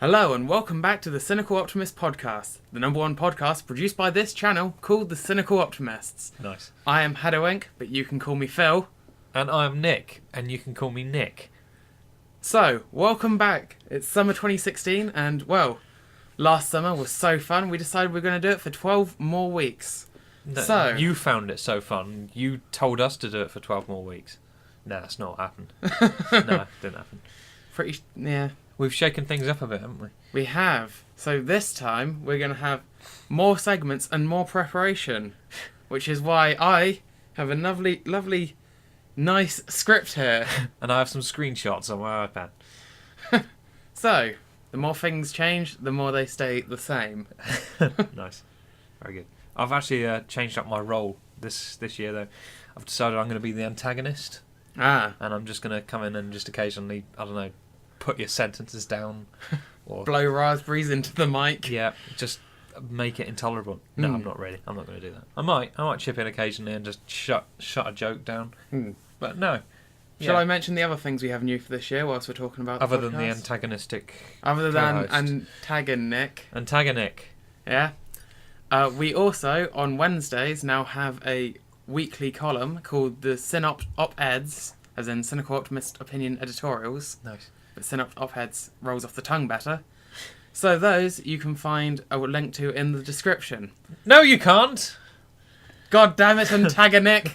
Hello and welcome back to the Cynical Optimist podcast, the number one podcast produced by this channel called the Cynical Optimists. Nice. I am haddowinc, but you can call me Phil. And I'm Nick, and you can call me Nick. So, welcome back. It's summer 2016 and, well, last summer was so fun we decided we were going to do it for 12 more weeks. No, you found it so fun. You told us to do it for 12 more weeks. No, that's not what happened. No, it didn't happen. Yeah. We've shaken things up a bit, haven't we? We have. So this time we're going to have more segments and more preparation, which is why I have a lovely, nice script here. And I have some screenshots on my iPad. So, the more things change, the more they stay the same. Nice. Very good. I've actually changed up my role this year, though. I've decided I'm going to be the antagonist. And I'm just going to come in and just occasionally, I don't know, put your sentences down. Or blow raspberries into the mic. Yeah, just make it intolerable. No, I'm not really. I'm not going to do that. I might chip in occasionally and just shut a joke down. But no. Shall I mention the other things we have new for this year whilst we're talking about other the than the podcast? antagonistic Other than co-host. Antagonic. Yeah. We also, on Wednesdays, now have a weekly column called the CynOpt Op-Eds, as in Cynical Optimist Opinion Editorials. Nice. But CynOpt Op-Eds rolls off the tongue better. So those you can find a link to in the description. No, you can't. God damn it, Antagonic!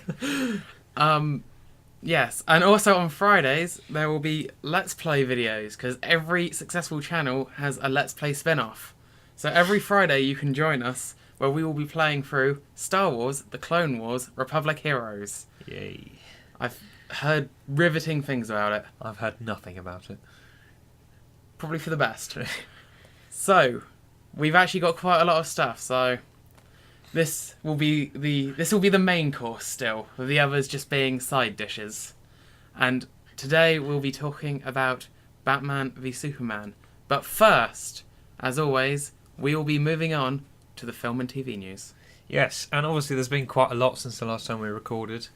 Yes, and also on Fridays there will be Let's Play videos, because every successful channel has a Let's Play spin-off. So every Friday you can join us, where we will be playing through Star Wars, The Clone Wars, Republic Heroes. Yay. I've heard riveting things about it. I've heard nothing about it. Probably for the best. So, we've actually got quite a lot of stuff, so this will be the main course still, with the others just being side dishes. And today we'll be talking about Batman v Superman. But first, as always, we will be moving on to the film and TV news. Yes, and obviously there's been quite a lot since the last time we recorded,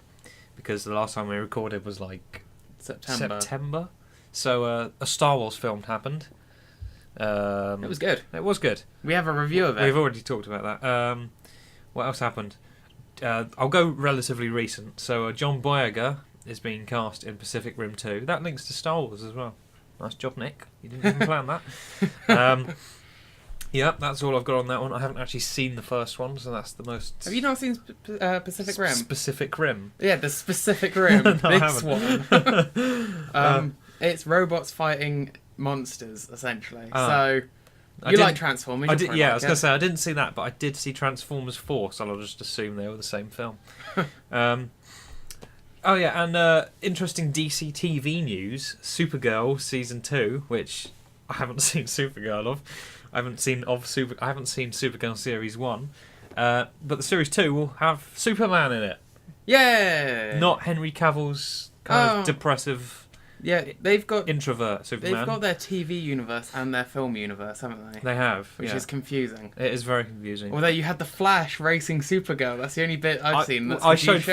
because the last time we recorded was like September. So a Star Wars film happened. It was good. It was good. We have a review of it. We've already talked about that. What else happened? I'll go relatively recent. So John Boyega is being cast in Pacific Rim 2. That links to Star Wars as well. Nice job, Nick. You didn't even plan that. Yeah, that's all I've got on that one. I haven't actually seen the first one, so that's the most... Have you not seen Pacific Rim? Specific Rim? Yeah, the Specific Rim. No, this one. It's robots fighting monsters, essentially. So, you like Transformers? I was going to say, I didn't see that, but I did see Transformers 4, so I'll just assume they were the same film. Oh yeah, and interesting DC TV news, Supergirl Season 2, which I haven't seen Supergirl of. I haven't seen Supergirl Series 1. But the Series 2 will have Superman in it. Yeah! Not Henry Cavill's kind of depressive... Yeah, they've got introvert Superman. They've got their TV universe and their film universe, haven't they? They have, which is confusing. It is very confusing. Although you had the Flash racing Supergirl, that's the only bit I've seen. I showed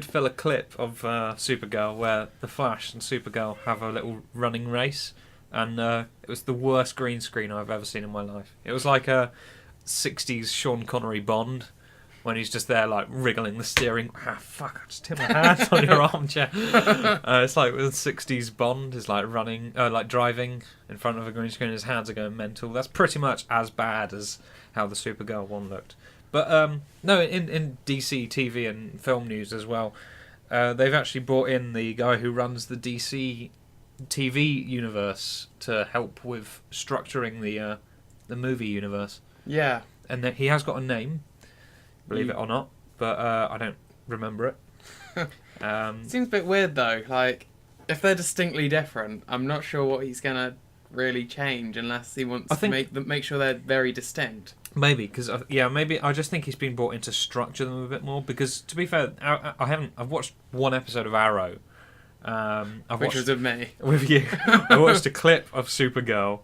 Phil a clip of Supergirl where the Flash and Supergirl have a little running race, and it was the worst green screen I've ever seen in my life. It was like a '60s Sean Connery Bond. When he's just there, like, wriggling the steering... Ah, fuck, I just hit my hand on your armchair. It's like with 60s Bond, is like running, like driving in front of a green screen, his hands are going mental. That's pretty much as bad as how the Supergirl one looked. But, no, in DC TV and film news as well, they've actually brought in the guy who runs the DC TV universe to help with structuring the movie universe. Yeah. And he has got a name, believe it or not, but I don't remember it. Seems a bit weird though. Like, if they're distinctly different, I'm not sure what he's gonna really change unless he wants to make sure they're very distinct. Maybe because maybe I just think he's been brought in to structure them a bit more. Because to be fair, I've watched one episode of Arrow. Which was with me. With you. I watched a clip of Supergirl.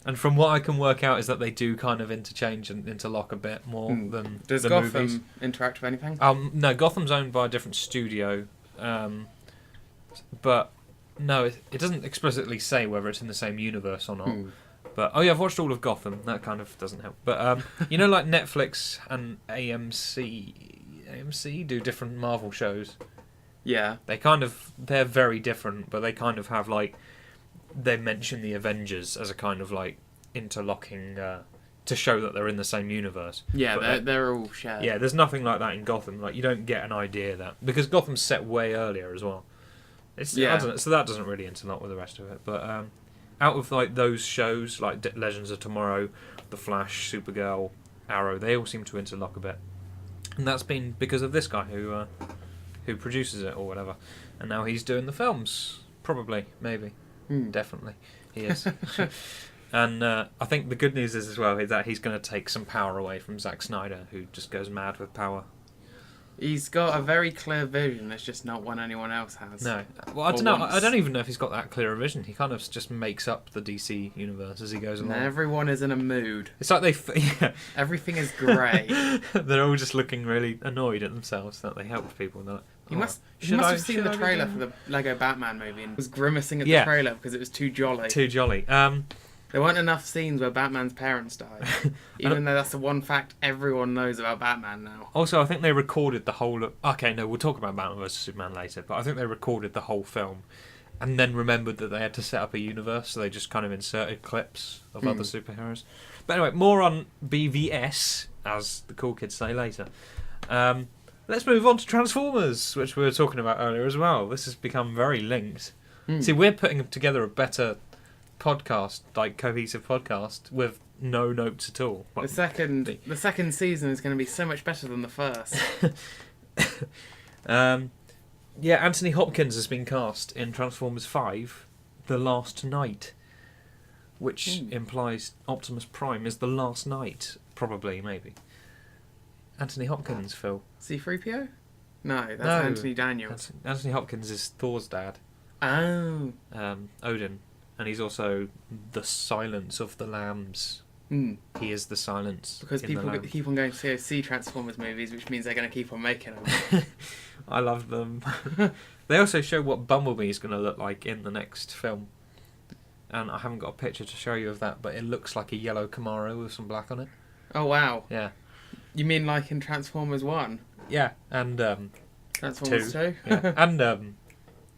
And from what I can work out is that they do kind of interchange and interlock a bit more than Does the Gotham movies. interact with anything? No, Gotham's owned by a different studio. But no, it doesn't explicitly say whether it's in the same universe or not. But I've watched all of Gotham. That kind of doesn't help. But you know, like Netflix and AMC do different Marvel shows. Yeah. They're very different, but they kind of have like they mention the Avengers as a kind of like interlocking to show that they're in the same universe. Yeah, they're all shared. Yeah, there's nothing like that in Gotham. Like you don't get an idea that because Gotham's set way earlier as well. I don't know, so that doesn't really interlock with the rest of it. But out of like those shows, like Legends of Tomorrow, The Flash, Supergirl, Arrow, they all seem to interlock a bit, and that's been because of this guy who produces it or whatever, and now he's doing the films. Probably, maybe, definitely, he is. And I think the good news is as well is that he's going to take some power away from Zack Snyder, who just goes mad with power. He's got a very clear vision. It's just not one anyone else has. No. Well, I don't know. I don't even know if he's got that clear a vision. He kind of just makes up the DC universe as he goes along. And everyone is in a mood. It's like Everything is grey. They're all just looking really annoyed at themselves that they helped people. And they're like, You must have seen the trailer for the Lego Batman movie and was grimacing at the trailer because it was too jolly. Too jolly. There weren't enough scenes where Batman's parents died, even though that's the one fact everyone knows about Batman now. Also, I think they recorded the whole... Okay, no, we'll talk about Batman vs Superman later, but I think they recorded the whole film and then remembered that they had to set up a universe, so they just kind of inserted clips of other superheroes. But anyway, more on BVS, as the cool kids say later. Let's move on to Transformers, which we were talking about earlier as well. This has become very linked. See, we're putting together a better podcast, like cohesive podcast, with no notes at all. The second season is going to be so much better than the first. Anthony Hopkins has been cast in Transformers 5, The Last Night, which implies Optimus Prime is the last knight, probably, maybe. Anthony Hopkins, Phil. C-3PO? No, that's Anthony Daniels. Anthony Hopkins is Thor's dad. Oh. Odin. And he's also the Silence of the Lambs. He is the silence. Because people keep on going to see Transformers movies, which means they're going to keep on making them. I love them. They also show what Bumblebee is going to look like in the next film. And I haven't got a picture to show you of that, but it looks like a yellow Camaro with some black on it. Oh, wow. Yeah. You mean like in Transformers 1? Yeah, and Transformers 2? Yeah. And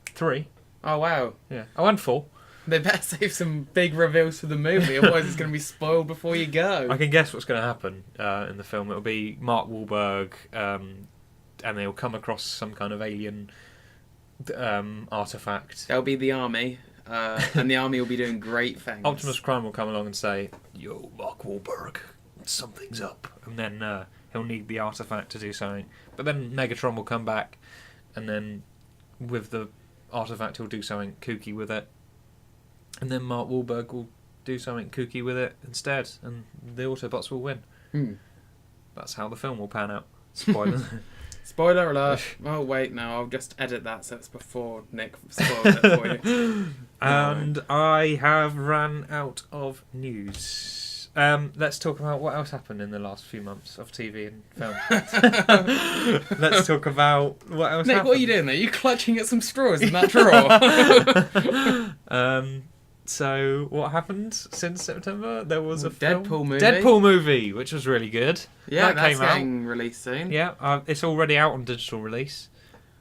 3. Oh, wow. Yeah. Oh, and 4. They better save some big reveals for the movie, otherwise it's going to be spoiled before you go. I can guess what's going to happen in the film. It'll be Mark Wahlberg, and they'll come across some kind of alien artifact. There'll be the army, and the army will be doing great things. Optimus Prime will come along and say, "Yo, Mark Wahlberg, something's up," and then he'll need the artifact to do something. But then Megatron will come back, and then with the artifact he'll do something kooky with it. And then Mark Wahlberg will do something kooky with it instead, and the Autobots will win. That's how the film will pan out. Spoiler. Spoiler alert. Oh, wait, no, I'll just edit that so it's before Nick spoiled it for you. And I have ran out of news. Let's talk about what else happened in the last few months of TV and film. Let's talk about what else Nick, happened. what are you doing there? Are you clutching at some straws in that drawer? So, what happened since September? There was a Deadpool movie. Deadpool movie, which was really good. Yeah, that that's getting released soon. Yeah, it's already out on digital release.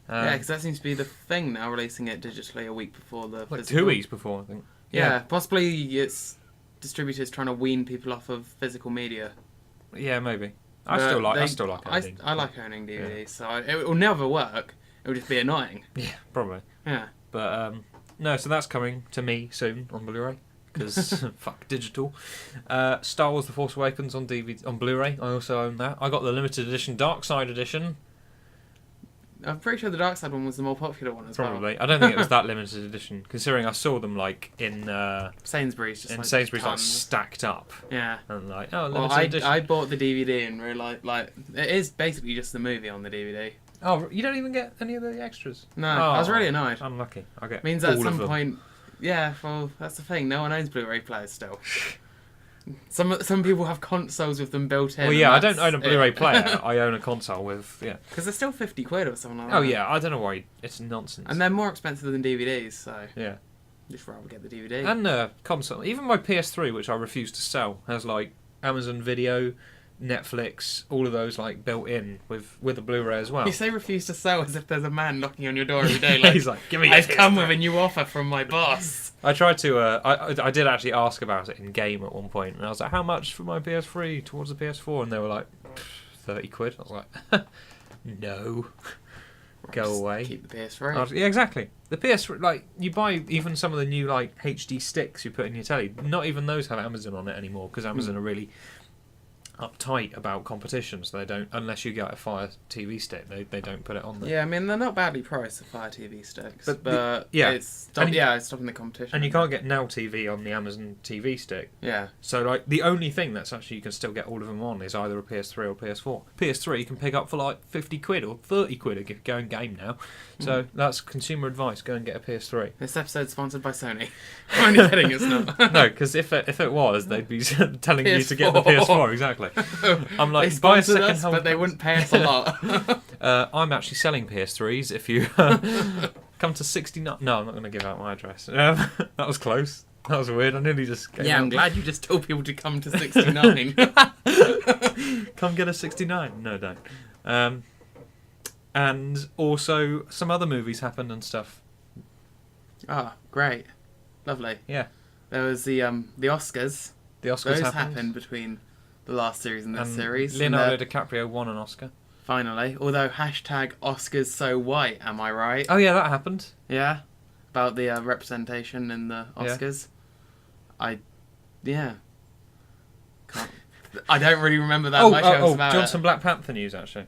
Yeah, because that seems to be the thing now, releasing it digitally a week before the like physical. 2 weeks before, I think. Yeah, possibly it's distributors trying to wean people off of physical media. Yeah, maybe. I still like owning. I like owning DVDs, so it will never work. It will just be annoying. Yeah, probably. Yeah. But, no, so that's coming to me soon on Blu-ray, because fuck digital. Star Wars The Force Awakens on DVD, on Blu-ray, I also own that. I got the limited edition Dark Side edition. I'm pretty sure the Dark Side one was the more popular one as well. Probably. I don't think it was that limited edition, considering I saw them like in Sainsbury's. Sainsbury's like stacked up. Yeah. And like, oh, limited edition. I bought the DVD and realised like it is basically just the movie on the DVD. Oh, you don't even get any of the extras? No, I was really annoyed. Unlucky. I get means all at some of them. point, yeah. Well, that's the thing. No one owns Blu-ray players still. Some people have consoles with them built in. Well, yeah, I don't own a Blu-ray player. I own a console with because they're still £50 or something like that. Oh yeah, I don't know why it's nonsense. And they're more expensive than DVDs, so yeah. Just rather get the DVD. And console. Even my PS3, which I refuse to sell, has like Amazon Video, Netflix, all of those like built in with a Blu-ray as well. You say refuse to sell as if there's a man knocking on your door every day. Like, He's like, give me. I've come with a new offer from my boss. I tried to. I did actually ask about it in game at one point, and I was like, "How much for my PS3 towards the PS4?" And they were like, £30. I was like, "No, go Just away." Keep the PS3. Yeah, exactly. The PS3, like you buy even some of the new like HD sticks you put in your telly. Not even those have Amazon on it anymore because Amazon are really uptight about competition, so they don't, unless you get a Fire TV stick, they don't put it on there. Yeah, I mean they're not badly priced, the Fire TV sticks, but it's it's stopping the competition. And you can't get Now TV on the Amazon TV stick. Yeah. So like the only thing that's actually you can still get all of them on is either a PS3 or PS4. PS3 you can pick up for like £50 or £30 if you go and game now. So that's consumer advice. Go and get a PS3. This episode's sponsored by Sony. I'm only kidding, it's not. No, because if it was, they'd be telling you to get the PS4. Exactly. I'm like, They buy a sponsored second us, hand. but they wouldn't pay us a lot. I'm actually selling PS3s. If you come to 69. No, I'm not going to give out my address. That was close. That was weird. I nearly just. Gave I'm out. glad you just told people to come to 69. Come get a 69. No, don't. And also some other movies happened and stuff. Oh, great. Lovely. Yeah. There was the Oscars. The Oscars Those happened. happened between the last series and this And series. Leonardo DiCaprio won an Oscar. Finally. Although hashtag Oscars so white, am I right? Oh yeah, that happened. Yeah. About the representation in the Oscars. Yeah. I don't really remember that much else about Johnson it. Black Panther news actually.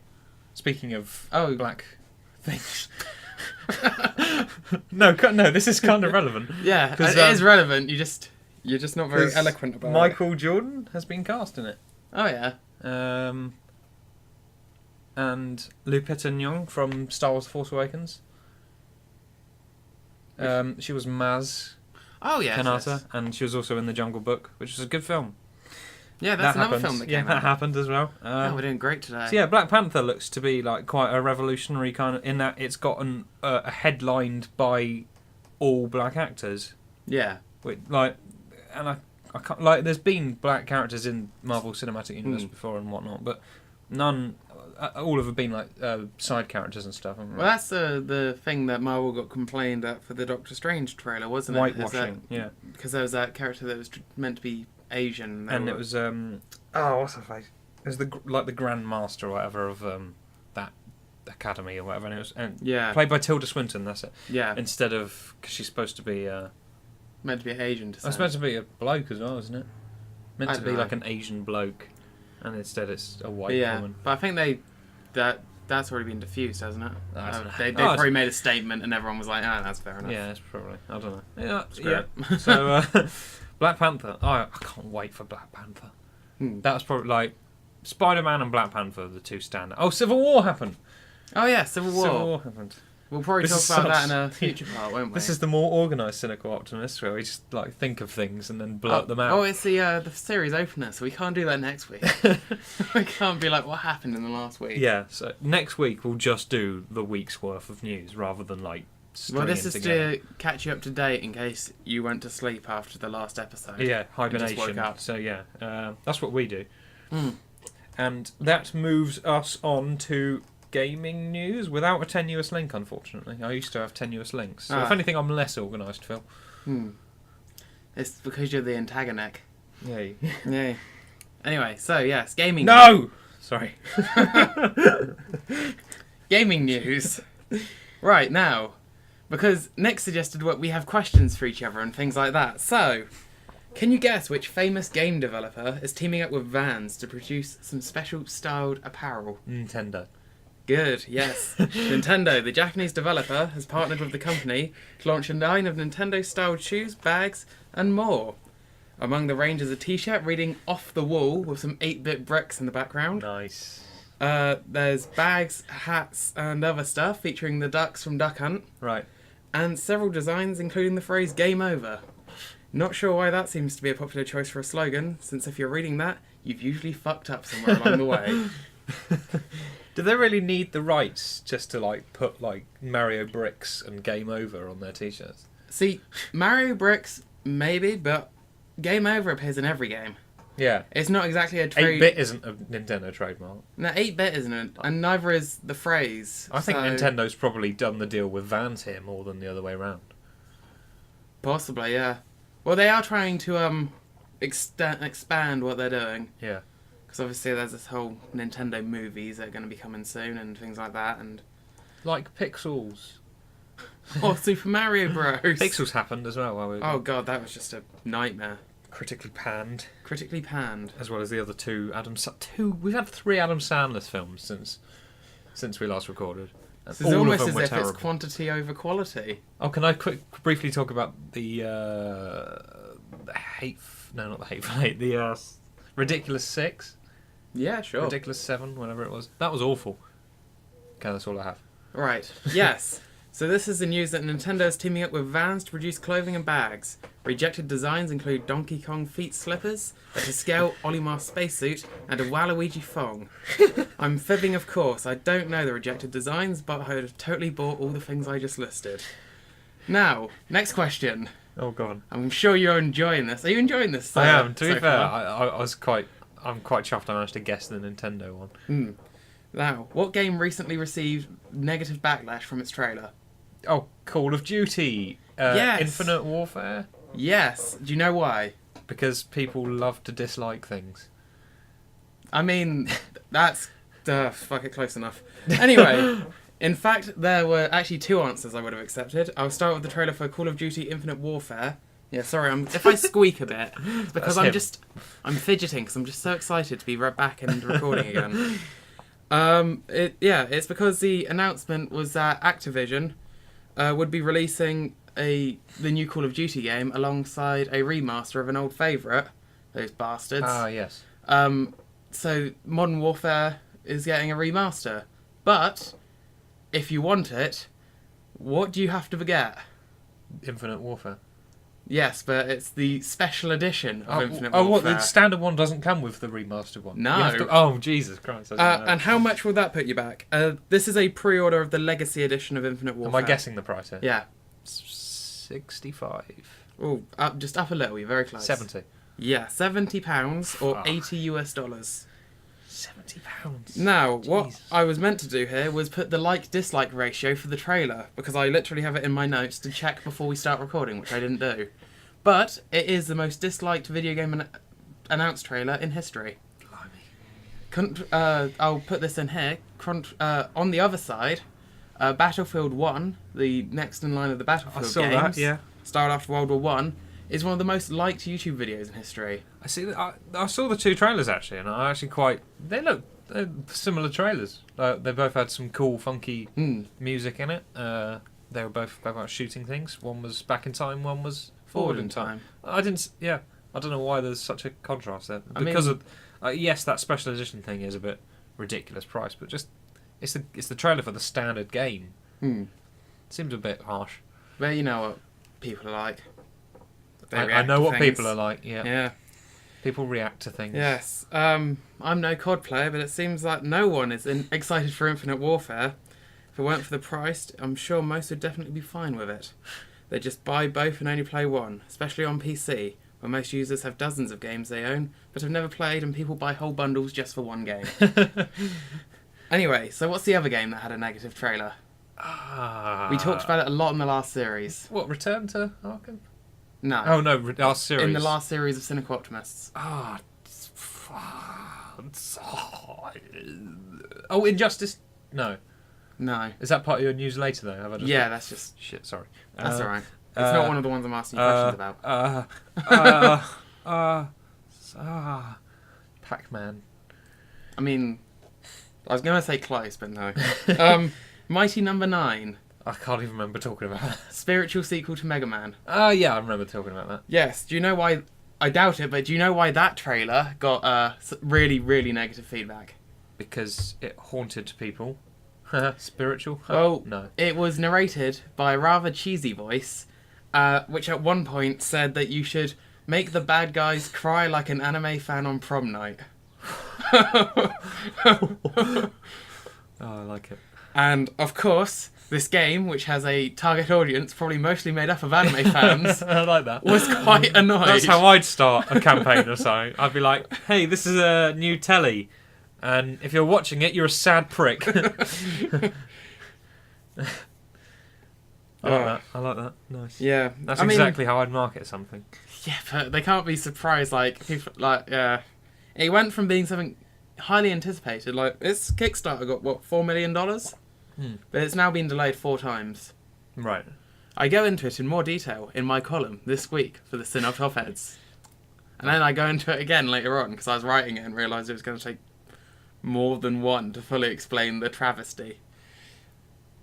Speaking of black things. No, this is kind of relevant. Yeah, it is relevant. You're just not very eloquent about it. Michael Jordan has been cast in it. Oh yeah. And Lupita Nyong'o from Star Wars: The Force Awakens. She was Maz Oh yeah. Kanata, and she was also in The Jungle Book, which was a good film. Yeah, that's another happened. film that came that out. happened as well. We're doing great today. So yeah, Black Panther looks to be like quite a revolutionary kind of in that it's gotten headlined by all black actors. Yeah. I can't, like there's been black characters in Marvel Cinematic Universe before and whatnot, but none. All of them have been like side characters and stuff. Well, that's the thing that Marvel got complained at for the Doctor Strange trailer, wasn't it? Whitewashing, yeah. Because there was that character that was meant to be Asian. And it was what's her face? It was the Grand Master or whatever of that academy or whatever, and it was played by Tilda Swinton. That's it. Yeah. Instead of because she's supposed to be meant to be Asian. It's supposed to be a bloke as well, isn't it? Meant I to be don't know. like an Asian bloke, and instead it's a white woman. But I think that's already been diffused, hasn't it? I don't know. They probably made a statement, and everyone was like, that's fair enough. Yeah, it's probably. I don't know. Great. So Black Panther. I can't wait for Black Panther. That was probably like Spider-Man and Black Panther, the two standard. Oh, Civil War happened. Oh yeah, Civil War. Civil War happened. We'll probably This talk is about that in such- a future part, won't we? This is the more organised Cynical Optimist, where we just like think of things and then blurt them out. Oh, it's the series opener, so we can't do that next week. We can't be like, what happened in the last week? Yeah, so next week we'll just do the week's worth of news rather than like Well, this stringing is together. to catch you up to date in case you went to sleep after the last episode. Yeah, and just hibernation. woke up. So yeah, that's what we do. And that moves us on to gaming news without a tenuous link, unfortunately. I used to have tenuous links. So if anything, I'm less organised, Phil. It's because you're the antagonist. Yay. Yeah. Anyway, so yes, gaming. No! Sorry. Gaming news. Right, now, because Nick suggested what we have questions for each other and things like that. So, can you guess which famous game developer is teaming up with Vans to produce some special styled apparel? Nintendo. Good, yes. Nintendo, the Japanese developer, has partnered with the company to launch a line of Nintendo-styled shoes, bags, and more. Among the range is a t-shirt reading Off the Wall with some 8-bit bricks in the background. Nice. There's bags, hats, and other stuff featuring the ducks from Duck Hunt. Right. And several designs including the phrase Game Over. Not sure why that seems to be a popular choice for a slogan, since if you're reading that, you've usually fucked up somewhere along the way. Do they really need the rights just to like put like Mario bricks and Game Over on their t-shirts? See, Mario Bricks, maybe, but Game Over appears in every game. Yeah. It's not exactly a trade... 8-bit isn't a Nintendo trademark. No, 8-bit isn't it? And neither is the phrase. I think Nintendo's probably done the deal with Vans here more than the other way around. Possibly, yeah. Well, they are trying to expand what they're doing. Yeah. Because obviously there's this whole Nintendo movies that are going to be coming soon and things like that. And Like Pixels. or Super Mario Bros. Pixels happened as well. Oh god, that was just a nightmare. Critically panned. Critically panned. As well as the other two we've had 3 Adam Sandler films since we last recorded. And It's almost as if terrible. it's quantity over quality. Oh, can I briefly talk about the Ridiculous 6? Yeah, sure. Ridiculous 7, whatever it was. That was awful. Okay, that's all I have. Right, yes. So this is the news that Nintendo is teaming up with Vans to produce clothing and bags. Rejected designs include Donkey Kong feet slippers, a to-scale Olimar spacesuit, and a Waluigi thong. I'm fibbing, of course. I don't know the rejected designs, but I would have totally bought all the things I just listed. Now, next question. Oh, God. I'm sure you're enjoying this. Are you enjoying this? I am. To be so fair, far? I'm quite chuffed I managed to guess the Nintendo one. Now, what game recently received negative backlash from its trailer? Oh, Call of Duty. Yes. Infinite Warfare. Yes. Do you know why? Because people love to dislike things. I mean, that's... fuck it, close enough. Anyway, in fact, there were actually 2 answers I would have accepted. I'll start with the trailer for Call of Duty Infinite Warfare. Yeah, sorry, if I squeak a bit, it's because I'm fidgeting, because I'm just so excited to be right back and recording again. It's because the announcement was that Activision would be releasing the new Call of Duty game alongside a remaster of an old favourite, those bastards. Ah, yes. So Modern Warfare is getting a remaster. But, if you want it, what do you have to get? Infinite Warfare. Yes, but it's the special edition of Infinite Warfare. Oh, what? The standard one doesn't come with the remastered one? No. You have to, oh, Jesus Christ. I didn't know. And how much will that put you back? This is a pre-order of the Legacy edition of Infinite Warfare. Am I guessing the price here? Yeah. 65. Oh, just up a little. You're very close. 70. Yeah, £70 or Fuck. $80. £70. Now, what Jeez. I was meant to do here was put the like-dislike ratio for the trailer, because I literally have it in my notes to check before we start recording, which I didn't do. But it is the most disliked video game announced trailer in history. I'll put this in here. On the other side, Battlefield 1, the next in line of the Battlefield games, started after World War One, is one of the most liked YouTube videos in history. I see. I saw the 2 trailers actually, and I actually they're similar trailers. They both had some cool, funky music in it. They were both about shooting things. One was back in time. One was forward in time. I don't know why there's such a contrast there. Because yes, that special edition thing is a bit ridiculous price, but just it's the trailer for the standard game. Seems a bit harsh. But you know what people are like. I know what people are like. Yeah. People react to things. Yes. I'm no COD player, but it seems like no one is excited for Infinite Warfare. If it weren't for the price, I'm sure most would definitely be fine with it. They just buy both and only play one, especially on PC, where most users have dozens of games they own, but have never played, and people buy whole bundles just for one game. Anyway, so what's the other game that had a negative trailer? We talked about it a lot in the last series. What, Return to Arkham? No. Oh, no, last series. In the last series of Cynical Optimists. Oh, Injustice? No. No. Is that part of your news later, though? Have I just That's just... Shit, sorry. That's alright. It's not one of the ones I'm asking you questions about. Pac-Man. I mean, I was going to say close, but no. Mighty Number 9. I can't even remember talking about that. Spiritual sequel to Mega Man. Yeah, I remember talking about that. Yes. Do you know why... I doubt it, but do you know why that trailer got really, really negative feedback? Because it haunted people. Spiritual? Well, no. It was narrated by a rather cheesy voice, which at one point said that you should make the bad guys cry like an anime fan on prom night. Oh, I like it. And, of course, this game, which has a target audience probably mostly made up of anime fans, I like that. was quite annoyed. That's how I'd start a campaign or something. I'd be like, hey, this is a new telly, and if you're watching it, you're a sad prick. I like that. Nice. Yeah, That's exactly how I'd market something. Yeah, but they can't be surprised. Like, people, like, yeah, it went from being something highly anticipated. Like, this Kickstarter got what, $4 million, but it's now been delayed 4 times. Right. I go into it in more detail in my column this week for the CynOpt op-eds, and then I go into it again later on because I was writing it and realised it was going to take more than one to fully explain the travesty.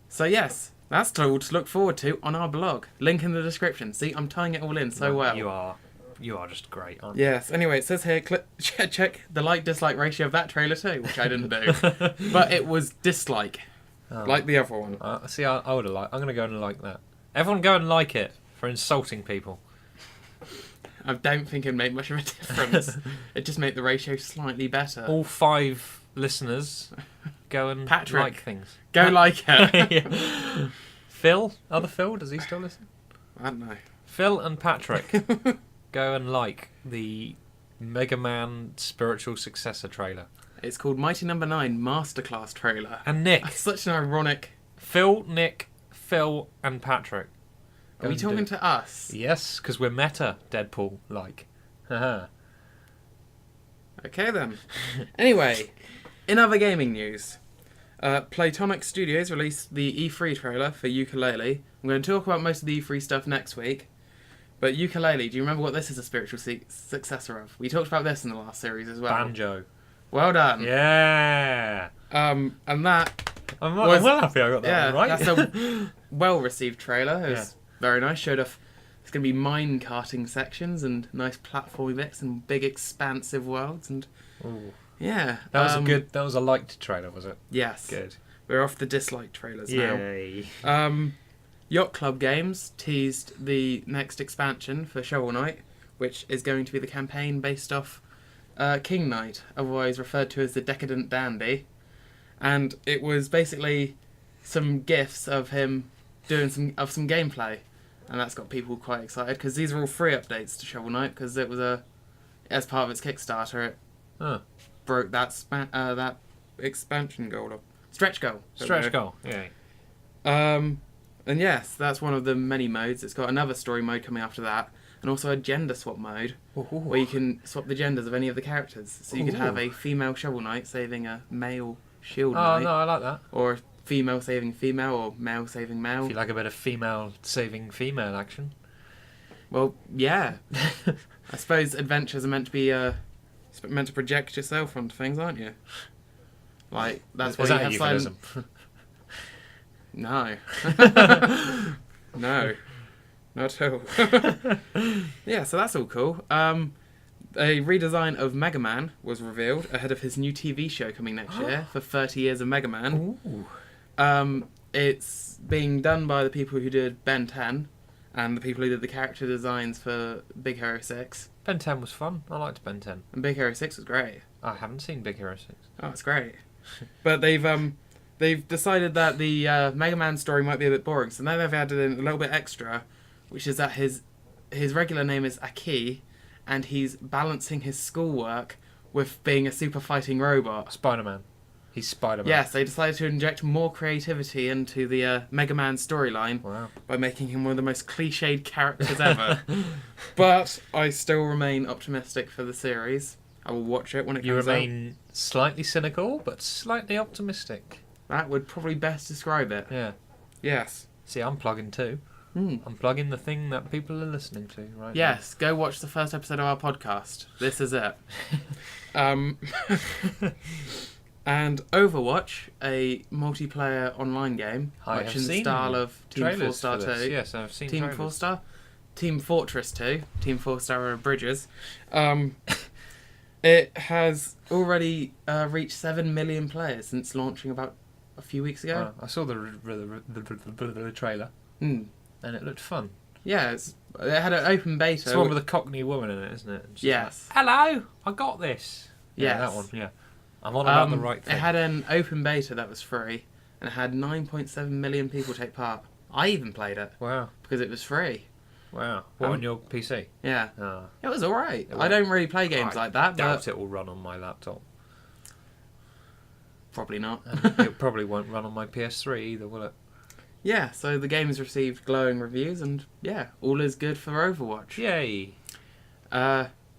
So yes. That's all to look forward to on our blog. Link in the description. See, I'm tying it all in so well. You are just great, aren't you? Yes. Anyway, it says here, check the like-dislike ratio of that trailer too, which I didn't do. But it was dislike, like the other one. See, I would have liked. I'm going to go and like that. Everyone go and like it for insulting people. I don't think it'd make much of a difference. It'd just make the ratio slightly better. All 5 listeners go and Patrick, like things. Go like it. Yeah. Phil? Other Phil? Does he still listen? I don't know. Phil and Patrick go and like the Mega Man spiritual successor trailer. It's called Mighty Number 9 Masterclass trailer. And Nick. That's such an ironic... Phill, Nick, Phil and Patrick. Are we talking to us? Yes, because we're meta Deadpool-like. Haha. Okay then. Anyway, in other gaming news, Playtonic Studios released the E3 trailer for Yooka-Laylee. I'm going to talk about most of the E3 stuff next week. But Yooka-Laylee, do you remember what this is a spiritual successor of? We talked about this in the last series as well. Banjo. Well done. Yeah. And that... I'm well happy I got that one right. That's a well-received trailer. It was very nice. Showed off it's going to be mine-carting sections and nice platformy bits and big expansive worlds. And Ooh. yeah. That was a liked trailer, was it? Yes. Good. We're off the dislike trailers Yay. now. Yacht Club Games teased the next expansion for Shovel Knight, which is going to be the campaign based off King Knight, otherwise referred to as the Decadent Dandy. And it was basically some GIFs of him doing some gameplay. And that's got people quite excited, because these are all free updates to Shovel Knight, because it was as part of its Kickstarter, it broke that expansion goal, or stretch goal. Stretch goal, yeah. And yes, that's one of the many modes. It's got another story mode coming after that, and also a gender swap mode, where you can swap the genders of any of the characters. So you could have a female Shovel Knight saving a male Shield Knight. Oh, no, I like that. Or a female saving female, or male saving male. If you like a bit of female saving female action. Well, yeah. I suppose adventures are meant to be meant to project yourself onto things, aren't you? Like, that's why you have euphemism? No. No. Not at all. Yeah, so that's all cool. A redesign of Mega Man was revealed ahead of his new TV show coming next year for 30 years of Mega Man. Ooh. It's being done by the people who did Ben 10 and the people who did the character designs for Big Hero 6. Ben 10 was fun. I liked Ben 10. And Big Hero 6 was great. I haven't seen Big Hero 6. Oh, it's great. But they've decided that the Mega Man story might be a bit boring, so now they've added in a little bit extra, which is that his regular name is Aki, and he's balancing his schoolwork with being a super fighting robot. Spider-Man. He's Spider-Man. Yes, they decided to inject more creativity into the Mega Man storyline by making him one of the most cliched characters ever. But I still remain optimistic for the series. I will watch it when it comes out. You remain slightly cynical, but slightly optimistic. That would probably best describe it. Yeah. Yes. See, I'm plugging too. I'm plugging the thing that people are listening to right Yes, go watch the first episode of our podcast. This is it. And Overwatch, a multiplayer online game, much in the style of Team 4-Star 2. Yes, I've seen Team trailers. 4-Star? Team Fortress 2. Team 4-Star Bridges. It has already reached 7 million players since launching about a few weeks ago. I saw the trailer. And it looked fun. Yeah, it had an open beta. It's the one with a Cockney woman in it, isn't it? Yes. Like, hello, I got this. Yeah, Yes. that one, yeah. I'm on about the right thing. It had an open beta that was free, and it had 9.7 million people take part. I even played it Wow. because it was free. Wow. What, on your PC? Yeah. Oh. It was alright. It I don't really play games like that, doubt but it will run on my laptop. probably not. And it probably won't run on my PS3 either, will it? Yeah, so the game's received glowing reviews, and yeah, all is good for Overwatch. Yay.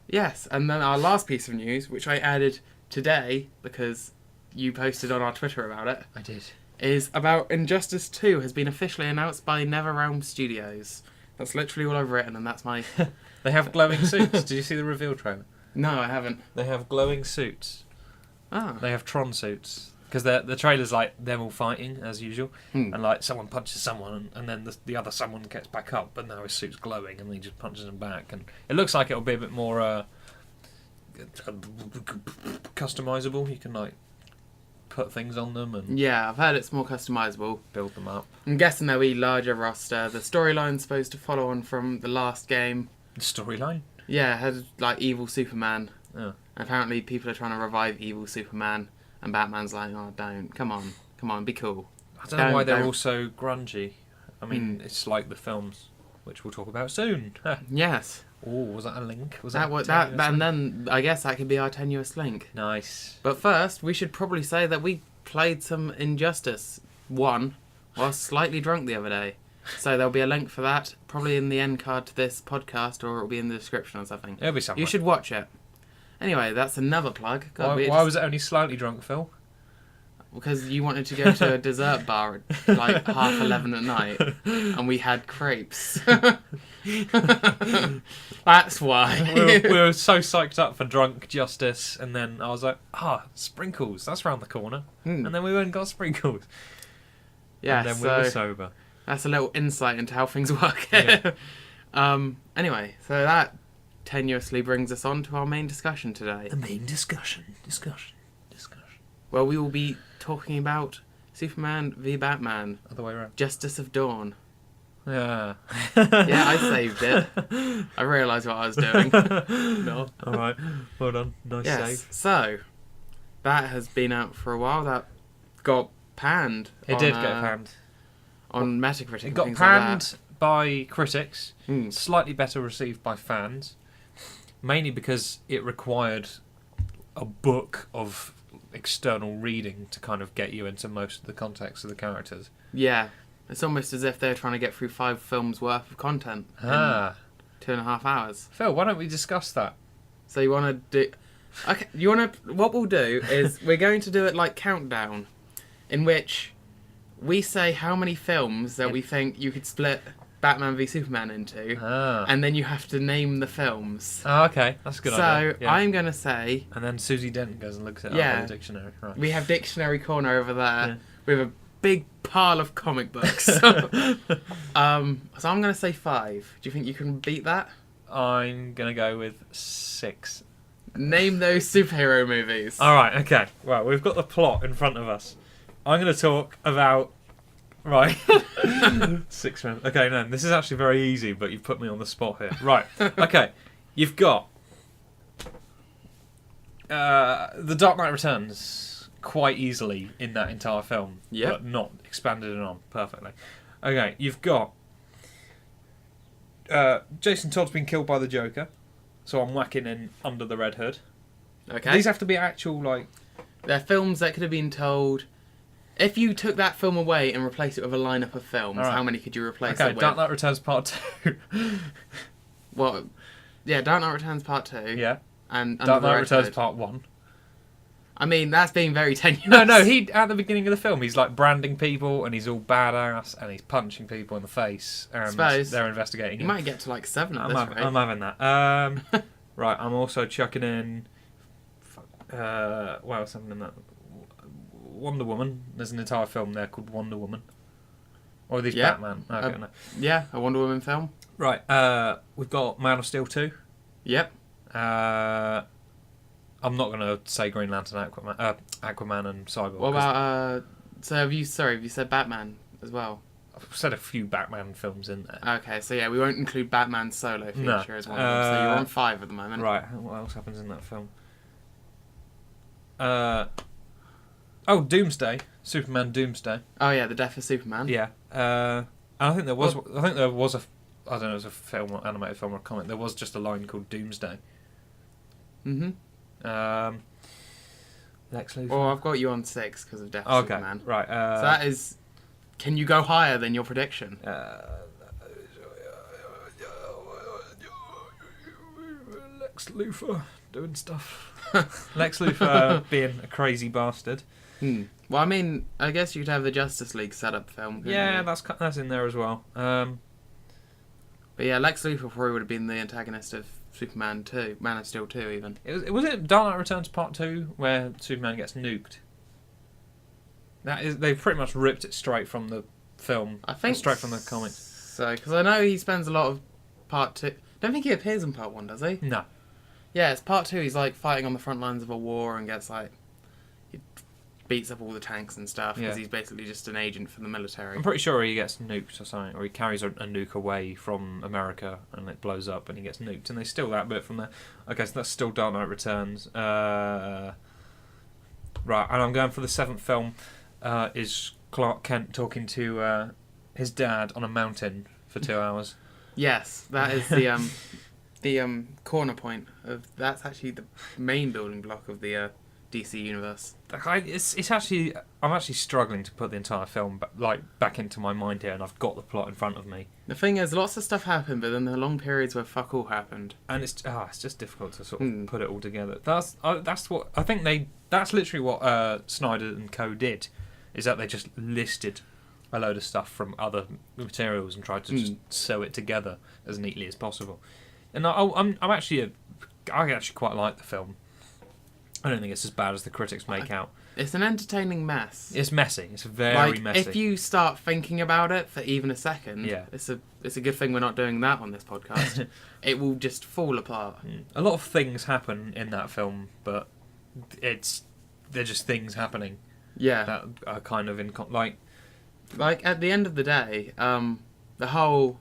Yes, and then our last piece of news, which I added today because you posted on our Twitter about it, I did. is about Injustice 2 has been officially announced by NetherRealm Studios. That's literally all I've written, and that's my... They have glowing suits. Did you see the reveal trailer? No, I haven't. They have glowing suits. Ah. They have Tron suits. Because the trailer's like them all fighting, as usual. And like someone punches someone, and then the other someone gets back up, but now his suit's glowing, and he just punches them back. And it looks like it'll be a bit more customizable. You can like put things on them and Yeah, I've heard it's more customizable. build them up. I'm guessing there'll be larger roster. The storyline's supposed to follow on from the last game. The storyline? Yeah, it had like Evil Superman. Oh. Apparently people are trying to revive Evil Superman, and Batman's like, oh, don't. Come on, be cool. I don't know why they're don't. all so grungy. I mean, it's like the films, which we'll talk about soon. Yes. Oh, was that a link? Was That, a that, tenuous and link? then I guess that could be our tenuous link. Nice. But first, we should probably say that we played some Injustice 1 while slightly drunk the other day. So there'll be a link for that, probably in the end card to this podcast, or it'll be in the description or something. It'll be somewhere. You should watch it. Anyway, that's another plug. God, Why was it only slightly drunk, Phil? Because you wanted to go to a dessert bar at like 11:30 at night, and we had crepes. That's why. we were so psyched up for Drunk Justice, and then I was like, sprinkles, that's round the corner. And then we went and got sprinkles. Yeah, And then so we were sober. that's a little insight into how things work. Yeah. Anyway, so that tenuously brings us on to our main discussion today. The main discussion. Well, we will be talking about Superman v Batman, Other way around. Justice of Dawn. Yeah. Yeah, I saved it. I realised what I was doing. No. All right. Well done. Nice Yes. save. So, that has been out for a while. That got panned. It did get panned. On Metacritic. It and got things panned by critics, like that. slightly better received by fans, mainly because it required a book of external reading to kind of get you into most of the context of the characters. Yeah. It's almost as if they're trying to get through 5 films worth of content in 2.5 hours. Phil, why don't we discuss that? So you want to do... Okay, you want to... What we'll do is we're going to do it like Countdown, in which we say how many films that we think you could split Batman v Superman into, and then you have to name the films. Oh, okay. That's a good idea. So Yeah. I'm going to say... And then Susie Dent goes and looks it up Yeah. in the dictionary. Right. We have Dictionary Corner over there Yeah. with a big pile of comic books. So I'm going to say 5. Do you think you can beat that? I'm going to go with 6. Name those superhero movies. All right, okay. Well, we've got the plot in front of us. I'm going to talk about... Right. 6 men. Okay, no, this is actually very easy, but you've put me on the spot here. Right. Okay. You've got The Dark Knight Returns quite easily in that entire film, but not expanded on perfectly. Okay, you've got Jason Todd's been killed by the Joker, so I'm whacking in Under the Red Hood. Okay. These have to be actual, like... They're films that could have been told... If you took that film away and replaced it with a lineup of films, Right. how many could you replace Okay, it with? Dark Knight Returns Part 2. Well, yeah, Dark Knight Returns Part 2. Yeah. And Under Dark the Knight Red Returns Hood. Part 1. I mean, that's being very tenuous. No, he at the beginning of the film, he's like branding people and he's all badass and he's punching people in the face and Suppose. they're investigating You him. might get to like 7 at I'm, this having, rate. I'm having that. Right, I'm also chucking in... well, something in that... Wonder Woman. There's an entire film there called Wonder Woman. Or are these Yeah. Batman? Okay, no. Yeah, a Wonder Woman film. Right, we've got Man of Steel 2. Yep. I'm not going to say Green Lantern, Aquaman and Cyborg. What about... So have you said Batman as well? I've said a few Batman films in there. Okay, so yeah, we won't include Batman's solo feature No. as one of them. So you're on 5 at the moment. Right, what else happens in that film? Oh, Doomsday, Superman Doomsday. Oh yeah, the death of Superman. Yeah, and I think there was. I think there was a. I don't know, it was a film, or animated film, or a comic. There was just a line called Doomsday. Lex Luthor. Well, I've got you on 6 because of death of Okay, Superman. right. So that is. Can you go higher than your prediction? Lex Luthor doing stuff. Lex Luthor being a crazy bastard. Well, I mean, I guess you could have the Justice League setup film. Yeah, you? that's in there as well. But yeah, Lex Luthor probably would have been the antagonist of Superman 2, Man of Steel 2 even. Was it Dark Knight Returns Part 2 where Superman gets nuked? They've pretty much ripped it straight from the film. I think straight from the comics. So, because I know he spends a lot of Part 2. Don't think he appears in Part 1, does he? No. Yeah, it's Part 2. He's like fighting on the front lines of a war and gets like he beats up all the tanks and stuff because he's basically just an agent for the military. I'm pretty sure he gets nuked or something, or he carries a nuke away from America and it blows up and he gets nuked, and they steal that bit from there. Okay, so that's still Dark Knight Returns. Right, and I'm going for the 7th film. Is Clark Kent talking to his dad on a mountain for 2 hours? Yes, that is the corner point of. That's actually the main building block of the DC universe. It's actually, I'm actually struggling to put the entire film back into my mind here, and I've got the plot in front of me. The thing is, lots of stuff happened, but then there are long periods where fuck all happened, and it's just difficult to sort of put it all together. That's what I think that's literally what Snyder and Co did, is that they just listed a load of stuff from other materials and tried to just sew it together as neatly as possible. And I actually quite like the film. I don't think it's as bad as the critics make out. It's an entertaining mess. It's messy. It's very messy. If you start thinking about it for even a second, it's a good thing we're not doing that on this podcast. It will just fall apart. A lot of things happen in that film, but they're just things happening. Yeah, that are kind of like at the end of the day, the whole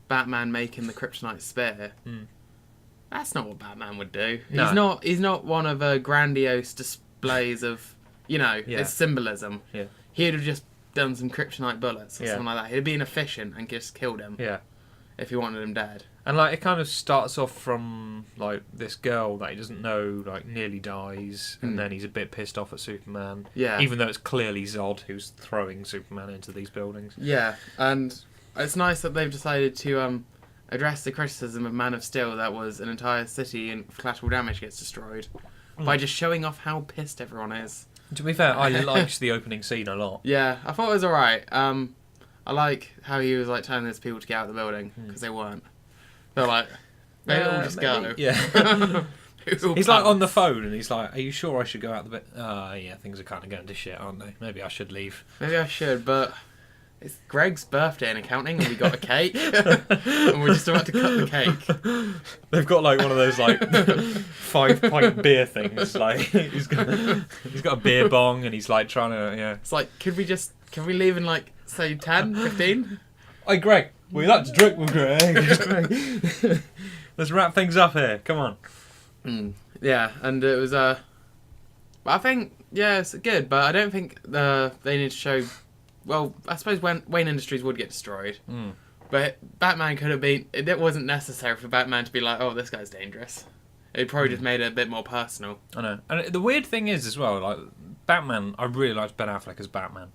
Batman making the kryptonite spear. That's not what Batman would do. No. He's not one of a grandiose displays of, it's symbolism. Yeah. He'd have just done some kryptonite bullets or something like that. He'd have been efficient and just killed him. Yeah. If he wanted him dead. And it kind of starts off from this girl that he doesn't know nearly dies, and then he's a bit pissed off at Superman. Yeah. Even though it's clearly Zod who's throwing Superman into these buildings. Yeah, and it's nice that they've decided to address the criticism of Man of Steel that was an entire city and collateral damage gets destroyed by just showing off how pissed everyone is. To be fair, I liked the opening scene a lot. Yeah, I thought it was alright. I like how he was telling those people to get out of the building because they weren't. They're like, they all just go. Yeah. He's on the phone and he's like, "Are you sure I should go out the bit?" Yeah, things are kind of going to shit, aren't they? Maybe I should leave. Maybe I should, but it's Greg's birthday in accounting and we got a cake and we're just about to cut the cake. They've got one of those 5-pint beer things. He's got a beer bong and he's trying to It's can we leave in say 10, 15? Hey Greg, we like to drink with Greg. Let's wrap things up here. Come on. Yeah, and it was I think it's good, but I don't think they need to show. Well, I suppose Wayne Industries would get destroyed, but Batman could have been. It wasn't necessary for Batman to be like, "Oh, this guy's dangerous." It probably just made it a bit more personal. I know, and the weird thing is as well, Batman. I really liked Ben Affleck as Batman.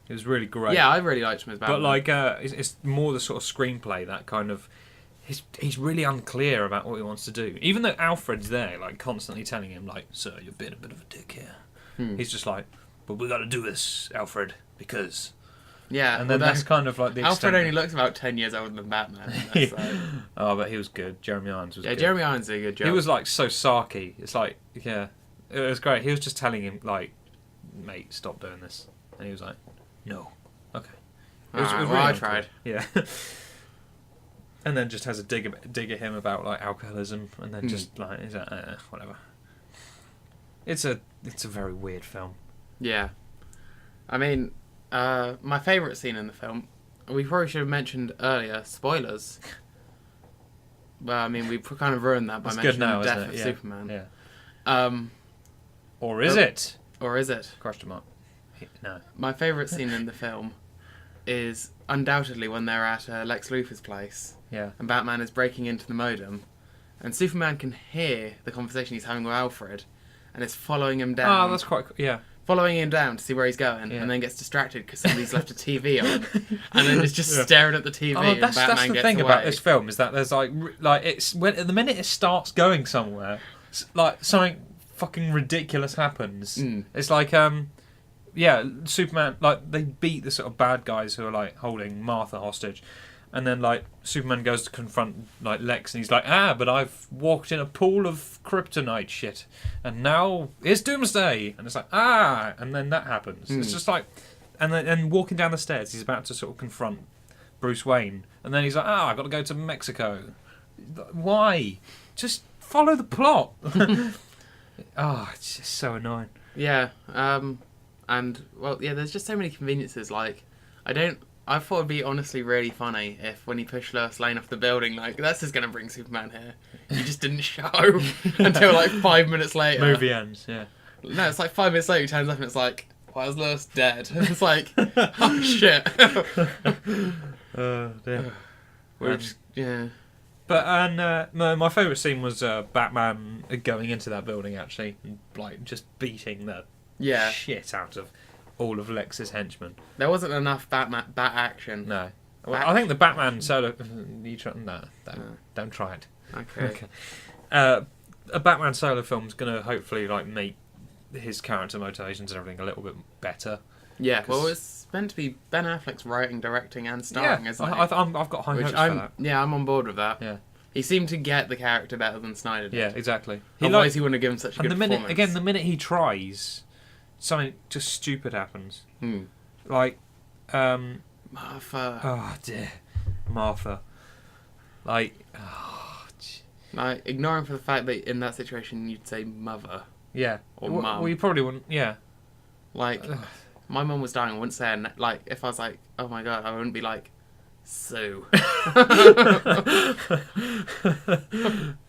It was really great. Yeah, I really liked him as Batman. But it's more the sort of screenplay that kind of. He's really unclear about what he wants to do. Even though Alfred's there, constantly telling him, "Sir, you're being a bit of a dick here." He's just like, "But we got to do this, Alfred, because." Yeah, and then that's kind of the Alfred only looks about 10 years older than Batman. Oh, but he was good. Jeremy Irons was good. Yeah, Jeremy Irons did a good job. He was so sarky. It's it was great. He was just telling him "Mate, stop doing this," and he was like, "No, okay." It was really I tried. Yeah. And then just has a dig at him about alcoholism, and then just he's whatever. It's a very weird film. Yeah, I mean, my favourite scene in the film, we probably should have mentioned earlier. Spoilers. Well, I mean, we kind of ruined that by mentioning the death of Superman. Yeah. Or is it? Or is it? Question mark. No. My favourite scene in the film is undoubtedly when they're at Lex Luthor's place Yeah. and Batman is breaking into the modem and Superman can hear the conversation he's having with Alfred and is following him down. Oh, that's quite cool. Yeah. Following him down to see where he's going, Yeah. and then gets distracted because somebody's left a TV on, and then is just staring at the TV. Oh, and that's Batman the gets thing away. about this film is that there's like it's when at the minute it starts going somewhere, like something fucking ridiculous happens. It's like yeah, Superman, like they beat the sort of bad guys who are like holding Martha hostage, and then like Superman goes to confront like Lex, and he's like, but I've walked in a pool of kryptonite shit, and now it's Doomsday, and it's like and then that happens. It's just like, and then walking down the stairs, he's about to sort of confront Bruce Wayne, and then he's like, I've got to go to Mexico. Why? Just follow the plot. It's just so annoying. Yeah, and well, yeah, there's just so many conveniences. Like, I thought it'd be honestly really funny if when he pushed Lois Lane off the building, like, that's just going to bring Superman here. He just didn't show until like 5 minutes later. Movie ends, yeah. No, it's like 5 minutes later he turns up and it's like, why is Lois dead? It's like, oh shit. Dear. Which, yeah. But my favourite scene was Batman going into that building actually, and, like just beating the shit out of all of Lex's henchmen. There wasn't enough bat action. No. I think the Batman solo... don't try it. Okay. A Batman solo film's going to hopefully like make his character motivations and everything a little bit better. Yeah, well, it's meant to be Ben Affleck's writing, directing, and starring, isn't it? I've got high hopes for that. Yeah, I'm on board with that. Yeah. He seemed to get the character better than Snyder did. Yeah, exactly. Otherwise, he wouldn't have given such a good performance. The minute he tries, something just stupid happens. Like, Martha. Oh dear, Martha. Like, Like, ignoring for the fact that in that situation you'd say mother. Yeah. Or mum. Well, you probably wouldn't. Yeah. Like, my mum was dying. I wouldn't say, like, if I was like, oh my god, I wouldn't be like, Sue.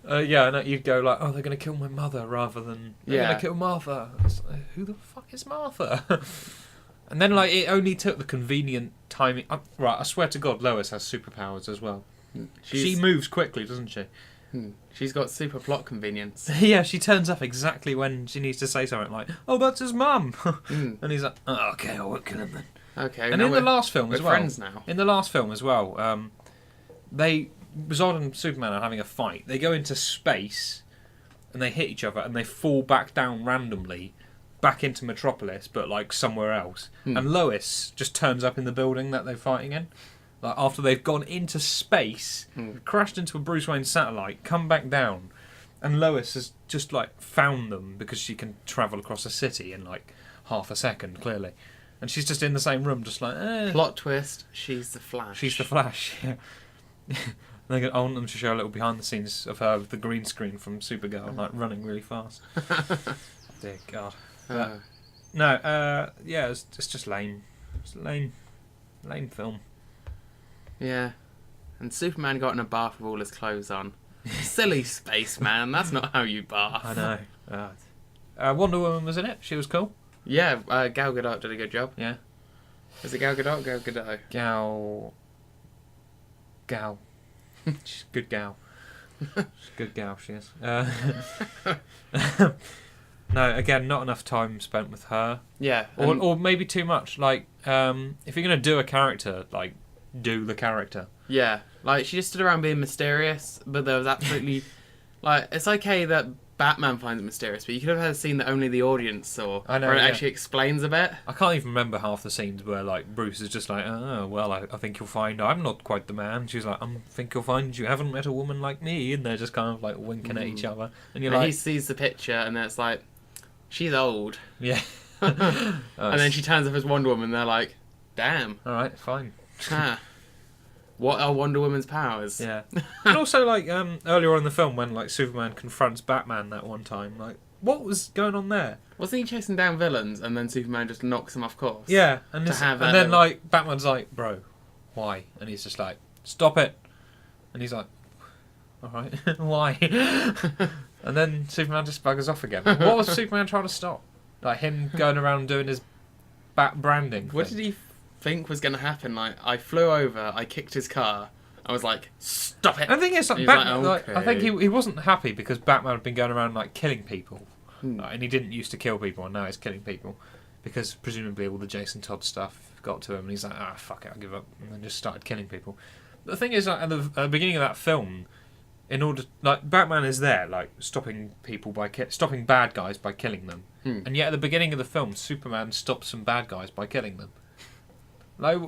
Yeah, no, you'd go like, oh, they're going to kill my mother rather than they're going to kill Martha. It's like, who the fuck is Martha? And then, like, it only took the convenient timing. Right, I swear to God, Lois has superpowers as well. She moves quickly, doesn't she? She's got super plot convenience. Yeah, she turns up exactly when she needs to say something like, oh, that's his mum. And he's like, oh, okay, I won't kill him then. Okay. And in the last film as well. We're friends now. In the last film as well, Zod and Superman are having a fight. They go into space and they hit each other and they fall back down randomly back into Metropolis, but like somewhere else. And Lois just turns up in the building that they're fighting in. Like after they've gone into space, crashed into a Bruce Wayne satellite, come back down, and Lois has just like found them because she can travel across a city in like half a second, clearly. And she's just in the same room, just like, Plot twist, she's the Flash. She's the Flash, yeah. I want them to show a little behind the scenes of her with the green screen from Supergirl, like running really fast. Dear God. Yeah, it's just lame. It's lame film. Yeah. And Superman got in a bath with all his clothes on. Silly spaceman, that's not how you bath. I know. Wonder Woman was in it. She was cool. Yeah, Gal Gadot did a good job. Yeah. Was it Gal Gadot? Gal Gadot. Gal. She's a good gal. She's a good gal, she is. No, again, not enough time spent with her. Yeah. Or maybe too much. Like, if you're going to do a character, like, do the character. Yeah. Like, she just stood around being mysterious, but there was absolutely... like, it's okay that Batman finds it mysterious, but you could have had a scene that only the audience saw. I know, where it yeah. actually explains a bit. I can't even remember half the scenes where, like, Bruce is just like, oh, well, I think you'll find I'm not quite the man. She's like, I think you'll find you haven't met a woman like me. And they're just kind of, like, winking at each other. And you're And like... he sees the picture, and then it's like, she's old. Yeah. And then she turns up as Wonder Woman, and they're like, damn. All right, fine. What are Wonder Woman's powers? Yeah. And also, like, earlier on in the film, when, like, Superman confronts Batman that one time, like, what was going on there? Wasn't he chasing down villains, and then Superman just knocks him off course? Yeah. And then, like, Batman's like, bro, why? And he's just like, stop it. And he's like, all right, why? And then Superman just buggers off again. What was Superman trying to stop? Like him going around doing his bat branding. What thing. did he think was going to happen? Like, I flew over, I kicked his car. I was like, stop it! And the thing is, like, And he's Batman, like, I think he wasn't happy because Batman had been going around like killing people, Hmm. and he didn't used to kill people, and now he's killing people because presumably all the Jason Todd stuff got to him, and he's like, fuck it, I'll give up, and then just started killing people. But the thing is, like, at the beginning of that film, in order, like, Batman is there, like, stopping people by stopping bad guys by killing them, and yet at the beginning of the film, Superman stops some bad guys by killing them. Like,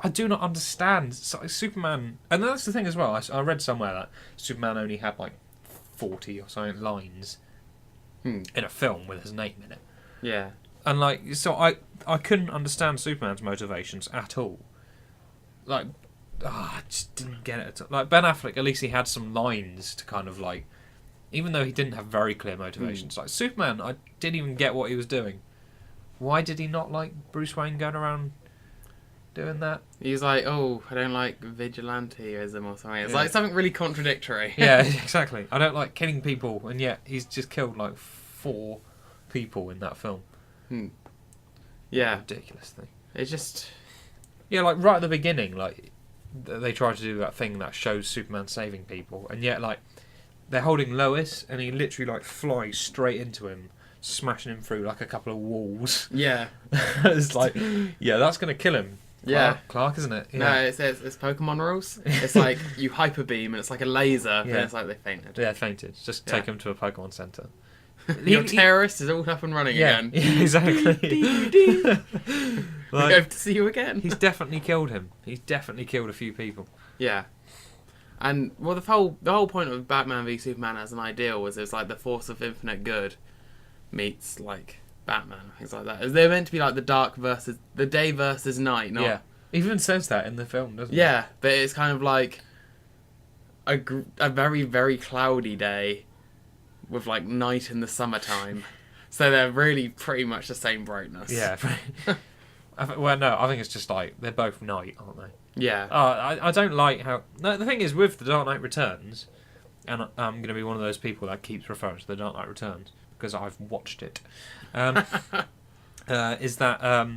I do not understand. Superman, and that's the thing as well. I read somewhere that Superman only had like 40 or something lines in a film with his name in it. Yeah. And like, so I couldn't understand Superman's motivations at all. Like, I just didn't get it at all. Like Ben Affleck, at least he had some lines to kind of like, even though he didn't have very clear motivations. Like Superman, I didn't even get what he was doing. Why did he not like Bruce Wayne going around doing that? He's like, oh, I don't like vigilanteism or something. It's like something really contradictory. Yeah, exactly. I don't like killing people, and yet he's just killed like 4 people in that film. Yeah. Ridiculous thing. It's just... Yeah, like right at the beginning, like they try to do that thing that shows Superman saving people, and yet like they're holding Lois, and he literally like flies straight into him, smashing him through like a couple of walls. Yeah. It's like, yeah, that's gonna kill him. Clark, isn't it? Yeah. No, it's Pokemon rules. It's like you hyper beam and it's like a laser, but it's like they fainted. Yeah, fainted. Just take him to a Pokemon Center. Your terrorist is all up and running again. Yeah, exactly. We hope to see you again. He's definitely killed him. He's definitely killed a few people. Yeah. And well, the whole point of Batman v Superman as an ideal was it's like the force of infinite good meets like Batman, things like that. They're meant to be like the day versus night. Not, yeah, he even says that in the film, doesn't he? Yeah, but it's kind of like a very, very cloudy day with like night in the summertime. So they're really pretty much the same brightness. Yeah. Well, no, I think it's just like they're both night, aren't they? Yeah. I don't like how... No, the thing is, with The Dark Knight Returns, and I'm going to be one of those people that keeps referring to The Dark Knight Returns, because I've watched it, is that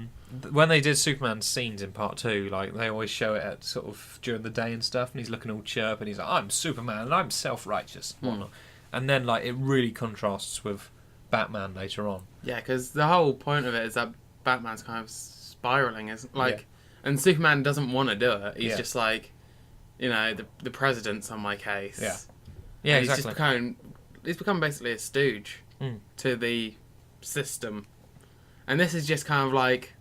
when they did Superman's scenes in Part 2, like, they always show it at sort of during the day and stuff, and he's looking all chirp, and he's like, I'm Superman, and I'm self-righteous, and whatnot. And then, like, it really contrasts with Batman later on. Yeah, because the whole point of it is that Batman's kind of spiraling, isn't like... And Superman doesn't want to do it. He's just like, you know, the president's on my case. Yeah. Yeah, and exactly. He's become basically a stooge to the system. And this is just kind of like,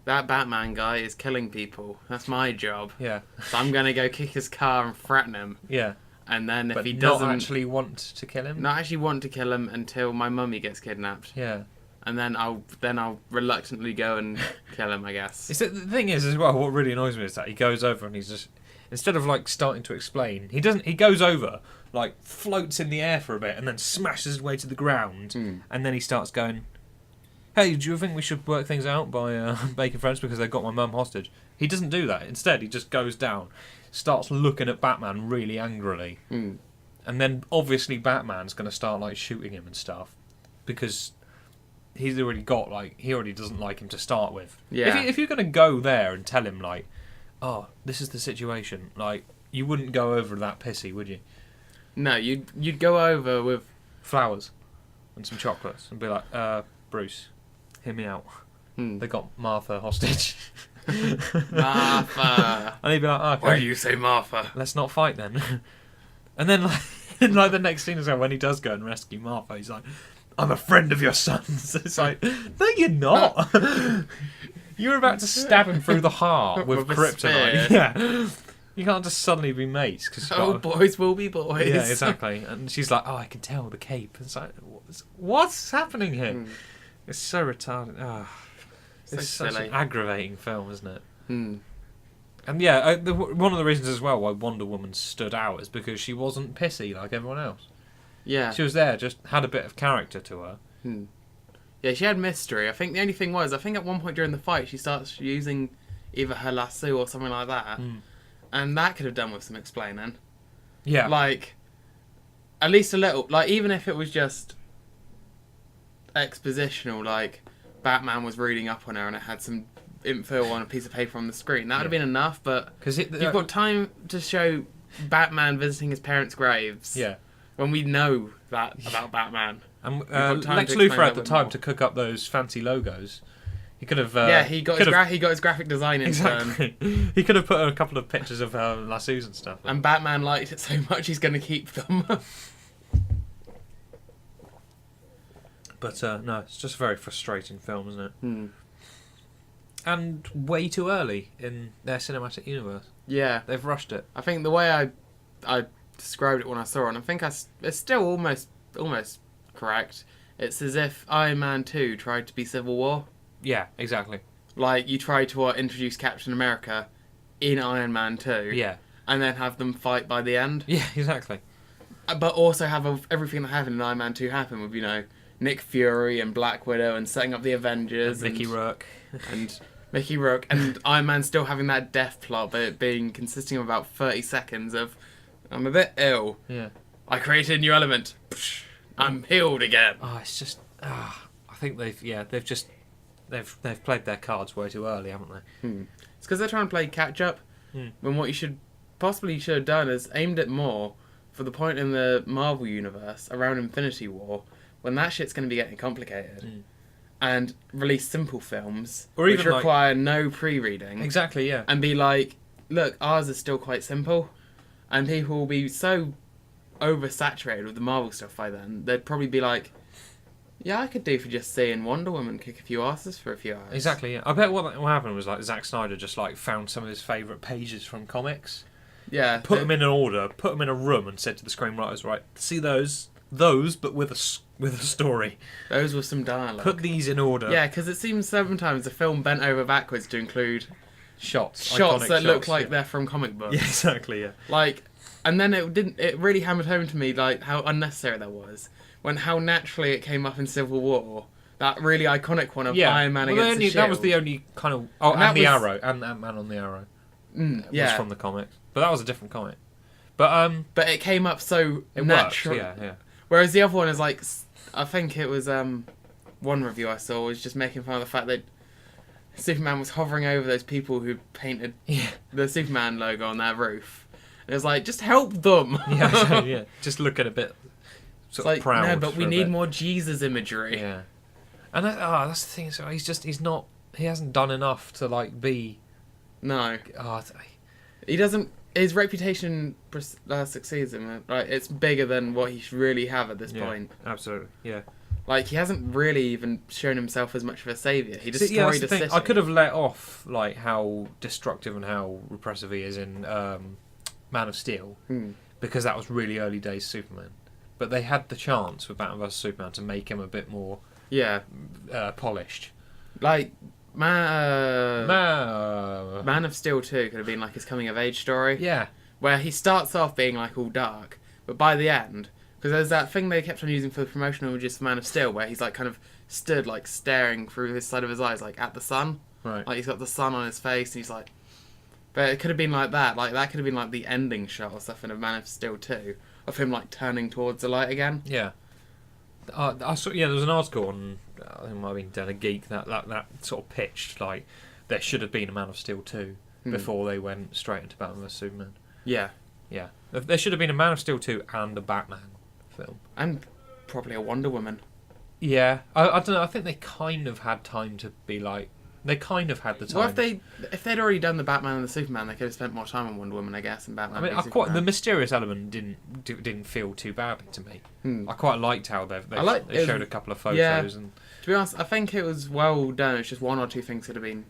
that Batman guy is killing people. That's my job. Yeah. So I'm going to go kick his car and threaten him. Yeah. And then if he not doesn't... actually want to kill him? Not actually want to kill him until my mummy gets kidnapped. Yeah. And then I'll reluctantly go and kill him, I guess. The thing is, as well, what really annoys me is that he goes over and he's just, instead of like starting to explain, he goes over, like floats in the air for a bit and then smashes his way to the ground, and then he starts going, hey, do you think we should work things out by making friends because they got my mum hostage? He doesn't do that. Instead, he just goes down, starts looking at Batman really angrily, and then obviously Batman's going to start like shooting him and stuff because he's already got, like, he already doesn't like him to start with. Yeah. If you're going to go there and tell him, like, oh, this is the situation, like, you wouldn't go over that pissy, would you? No, you'd go over with... flowers and some chocolates and be like, Bruce, hear me out. They got Martha hostage. Martha. And he'd be like, okay. Why do you say Martha? Let's not fight then. And then, like, in, like, the next scene is when he does go and rescue Martha, he's like, I'm a friend of your son's. It's like, no, you're not. You're about to stab him through the heart with kryptonite. Yeah. You can't just suddenly be mates. Boys will be boys. Yeah, exactly. And she's like, oh, I can tell the cape. It's like, what's happening here? It's so retarded. Oh, it's such an aggravating film, isn't it? And yeah, one of the reasons as well why Wonder Woman stood out is because she wasn't pissy like everyone else. Yeah. She was there, just had a bit of character to her. Yeah, she had mystery. I think the only thing was, I think at one point during the fight, she starts using either her lasso or something like that. And that could have done with some explaining. Yeah. Like, at least a little. Like, even if it was just expositional, like Batman was reading up on her and it had some info on a piece of paper on the screen. That would have been enough, but you've got time to show Batman visiting his parents' graves. Yeah. When we know that about Batman. And Lex Luthor had the time to cook up those fancy logos. He could have. He got his graphic design in exactly. He could have put a couple of pictures of lassos and stuff. And Batman liked it so much, he's going to keep them. But no, it's just a very frustrating film, isn't it? Hmm. And way too early in their cinematic universe. Yeah, They've rushed it. I think the way I described it when I saw it, and I think it's still almost correct. It's as if Iron Man 2 tried to be Civil War. Yeah, exactly. Like, you try to introduce Captain America in Iron Man 2. Yeah. And then have them fight by the end. Yeah, exactly. But also have everything that happened in Iron Man 2 happen with, Nick Fury and Black Widow and setting up the Avengers. And Mickey Rourke. And Mickey Rourke. And Iron Man still having that death plot, but it consisting of about 30 seconds of, I'm a bit ill. Yeah. I created a new element. I'm healed again. Oh, it's just... I think they've played their cards way too early, haven't they? It's because they're trying to play catch up. When what you should have done is aimed it more for the point in the Marvel universe around Infinity War when that shit's going to be getting complicated, and release simple films which require no pre-reading. Exactly, yeah. And be like, look, ours is still quite simple, and people will be so oversaturated with the Marvel stuff by then. They'd probably be like, yeah, I could do for just seeing Wonder Woman kick a few asses for a few hours. Exactly, yeah. I bet what happened was Zack Snyder just found some of his favourite pages from comics. Yeah. Put them in an order, put them in a room, and said to the screenwriters, right, see those, but with a story. Those were some dialogue. Put these in order. Yeah, because it seems sometimes the film bent over backwards to include shots that look like they're from comic books. Yeah, exactly, yeah. And then it really hammered home to me how unnecessary that was. When how naturally it came up in Civil War. That really iconic one of Iron Man against the Shield. That was the only kind of... Oh, and the Arrow. And Ant-Man on the Arrow. Was from the comics. But that was a different comic. But it came up so naturally. Yeah. Whereas the other one is I think it was one review I saw was just making fun of the fact that Superman was hovering over those people who painted the Superman logo on their roof. And it was like, just help them. Yeah. Just looking a bit sort of proud. No, but we need more Jesus imagery. Yeah. And that's the thing. So he hasn't done enough to be. No. He doesn't. His reputation succeeds him. It's bigger than what he should really have at this point. Absolutely. Yeah. He hasn't really even shown himself as much of a saviour. He destroyed a city. I could have let off how destructive and how repressive he is in Man of Steel, because that was really early days Superman. But they had the chance with Batman vs Superman to make him a bit more polished. Man of Steel 2 could have been his coming of age story. Yeah. Where he starts off being all dark, but by the end, because there's that thing they kept on using for the promotional images for Man of Steel, where he's kind of stood staring through his side of his eyes at the sun. Right. He's got the sun on his face, and he's but it could have been like that. That could have been the ending shot or something of Man of Steel 2, of him turning towards the light again. Yeah. I saw. Yeah, there was an article on. I think it might have been Dan Geek that sort of pitched there should have been a Man of Steel 2 before they went straight into Batman vs Superman. Yeah. Yeah. There should have been a Man of Steel 2 and a Batman film. And probably a Wonder Woman. Yeah. I don't know. I think they kind of had time to be They kind of had the time. Well, if they'd already done the Batman and the Superman, they could have spent more time on Wonder Woman, I guess, and Batman. I mean, the mysterious element didn't feel too badly to me. I quite liked how they showed a couple of photos and. To be honest, I think it was well done. It's just one or two things could have been.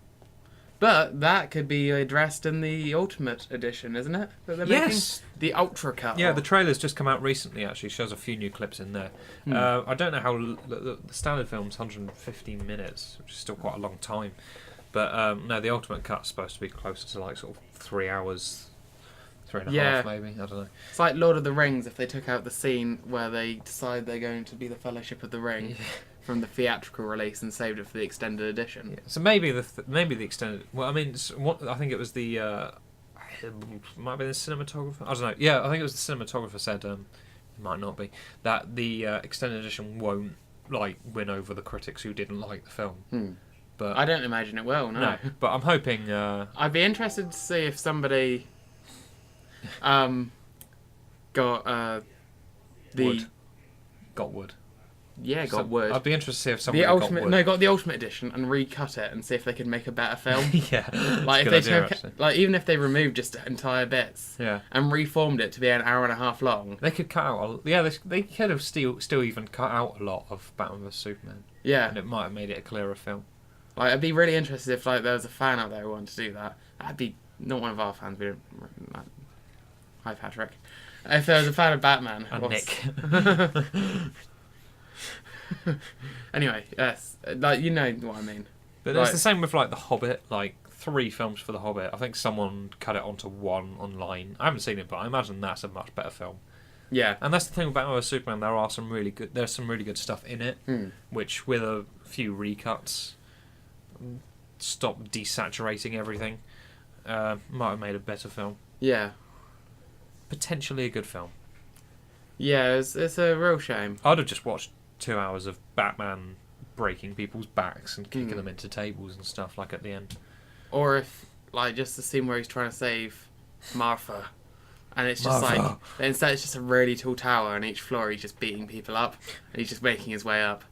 But that could be addressed in the Ultimate Edition, isn't it? That they're making? The Ultra Cut. Yeah, the trailer's just come out recently, actually. Shows a few new clips in there. I don't know how... The standard film's 150 minutes, which is still quite a long time. But, no, the Ultimate Cut's supposed to be closer to, sort of 3 hours... 3.5 maybe, I don't know. It's like Lord of the Rings if they took out the scene where they decide they're going to be the Fellowship of the Ring from the theatrical release and saved it for the extended edition. Yeah. So maybe the extended... Well, I mean, I think it was the... it might have been the cinematographer. I don't know. Yeah, I think it was the cinematographer said, it might not be, that the extended edition won't like win over the critics who didn't like the film. But I don't imagine it will. No. but I'm hoping. I'd be interested to see if somebody got the Wood. Got wood. Yeah, got Wood. I'd be interested to see if somebody The ultimate, got wood. no, got the ultimate edition and recut it and see if they could make a better film. Yeah, Like if that's they a good idea, took, actually. like even if they removed just entire bits, Yeah. and reformed it to be an hour and a half long. They could cut out. They could have still even cut out a lot of Batman vs Superman, Yeah, and it might have made it a clearer film. like I'd be really interested if like there was a fan out there who wanted to do that. That'd be not one of our fans. We don't. Hi Patrick. If there was a fan of Batman And Nick. Anyway, yes, like you know what I mean. But it's the same with like The Hobbit. Like 3 films for The Hobbit. I think someone cut it onto 1 online. I haven't seen it, but I imagine that's a much better film. Yeah, And that's the thing about Batman vs Superman. There's some really good stuff in it, which with a few recuts, stop desaturating everything, might have made a better film. yeah, Potentially a good film. yeah. It's a real shame. I'd have just watched 2 hours of Batman breaking people's backs and kicking them into tables and stuff like at the end. Or if like just the scene where he's trying to save Martha. And it's just like, instead it's just a really tall tower, and each floor he's just beating people up, and he's just making his way up.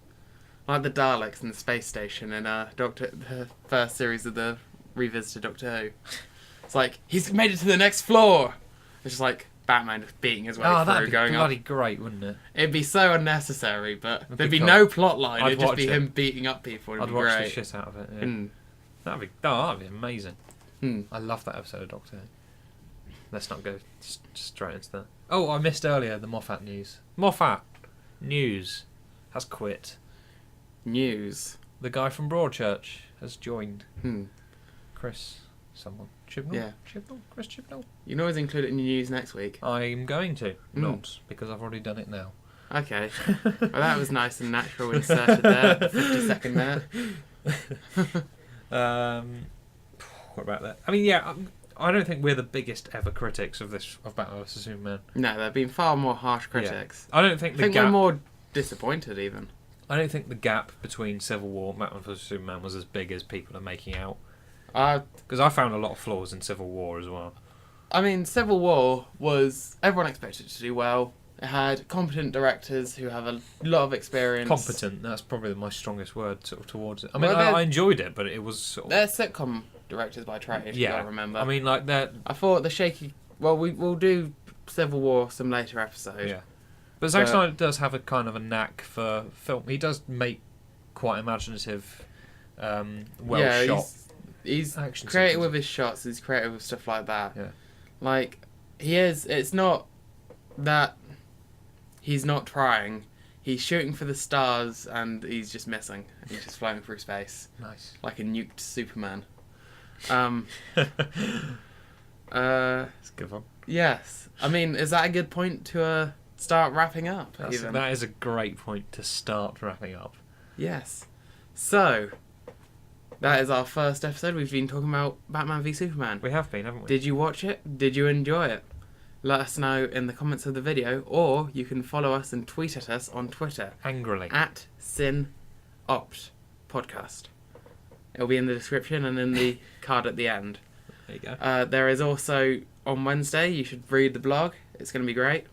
Like the Daleks in the space station in the first series of the revisited Doctor Who. It's like, he's made it to the next floor! It's just like Batman just beating his way that'd through, be going bloody up. great, wouldn't it? It'd be so unnecessary, but there'd be cool. no plot line, I'd it'd just watch be it. him beating up people, it'd I'd be watch great. the shit out of it. Yeah. Mm. That'd be amazing. I love that episode of Doctor Who. Let's not go straight into that. Oh, I missed earlier the Moffat news. Moffat news has quit. News. The guy from Broadchurch has joined. Chris Chibnall? Yeah. Chris Chibnall? You can always include it in your news next week. I'm going to. Not, because I've already done it now. Okay. Well, that was nice and natural inserted there, the 50-second there. What about that? I mean, yeah, I don't think we're the biggest ever critics of Batman vs Superman. No, there have been far more harsh critics. I don't think I think we're more disappointed even. I don't think the gap between Civil War and Batman vs Superman was as big as people are making out. Because I found a lot of flaws in Civil War as well. I mean, Civil War was... Everyone expected it to do well. It had competent directors who have a lot of experience. Competent, that's probably my strongest word sort of towards it. I mean, Well, I enjoyed it, but it was sort of... They're sitcom directors by trade, yeah, I remember. I mean, like, they're... I thought the shaky... Well, we'll do Civil War some later episode. Yeah. But Zack Snyder does have a kind of a knack for film. He does make quite imaginative, shot. He's action creative sequences. with his shots. He's creative with stuff like that. Yeah. Like he is. It's not that he's not trying. He's shooting for the stars and he's just missing. He's just floating through space. Nice. Like a nuked Superman. It's a good one. Yes. I mean, is that a good point to start wrapping up? That is a great point to start wrapping up. Yes. So, that is our first episode. We've been talking about Batman v Superman. We have been, haven't we? Did you watch it? Did you enjoy it? Let us know in the comments of the video, or you can follow us and tweet at us on Twitter. Angrily. At CynOpt Podcast. It'll be in the description and in the card at the end. There you go. There is also, on Wednesday, you should read the blog. It's going to be great.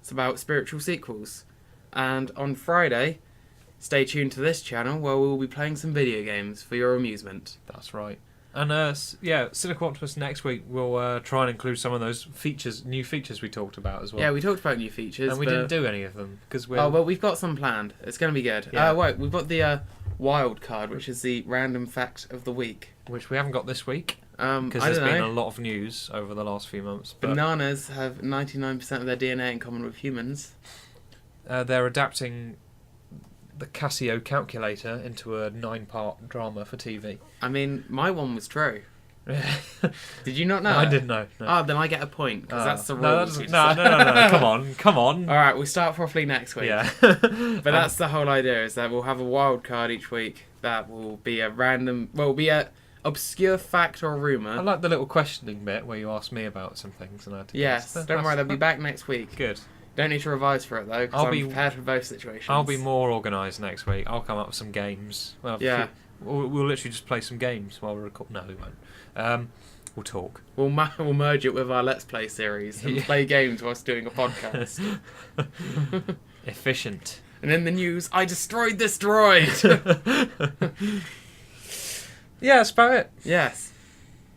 It's about spiritual sequels. And on Friday, stay tuned to this channel where we'll be playing some video games for your amusement. That's right. And Cynical Optimist next week will try and include some of those new features we talked about as well. Yeah, we talked about new features. And we didn't do any of them because we're... Oh, well, we've got some planned. It's going to be good. Yeah. Wait, we've got the wild card, which is the random fact of the week. Which we haven't got this week. I Because don't there's been know. a lot of news over the last few months. But Bananas have 99% of their DNA in common with humans. they're adapting the Casio calculator into a 9-part drama for TV. I mean, my one was true. Did you not know? I didn't know. No. Oh, then I get a point, because that's the rules. No, come on. Alright, we start properly next week. Yeah. But that's the whole idea, is that we'll have a wild card each week that will be a random... Well, be a obscure fact or I rumour. like the little questioning bit where you asked me about some things and I had to Yes, guess. don't worry, they'll be back next week. Good. Don't need to revise for it though, because I'm prepared for both situations. I'll be more organised next week. I'll come up with some games. Well, yeah. We'll literally just play some games while we record. No, we won't. We'll talk. We'll merge it with our Let's Play series and play games whilst doing a podcast. Efficient. And in the news, I destroyed this droid! Yeah, that's about it. Yes.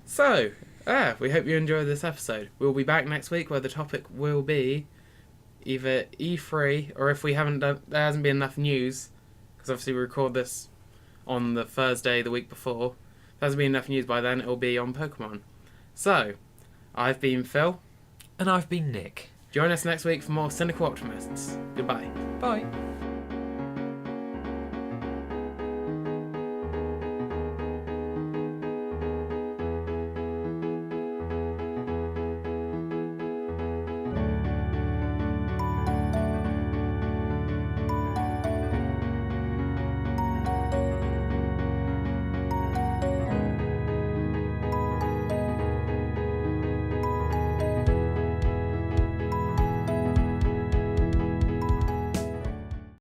So, we hope you enjoyed this episode. We'll be back next week where the topic will be either E3 or if we haven't done, there hasn't been enough news, because obviously we record this on the Thursday the week before. If there hasn't been enough news by then, it'll be on Pokemon. So, I've been Phil. And I've been Nick. Join us next week for more Cynical Optimists. Goodbye. Bye.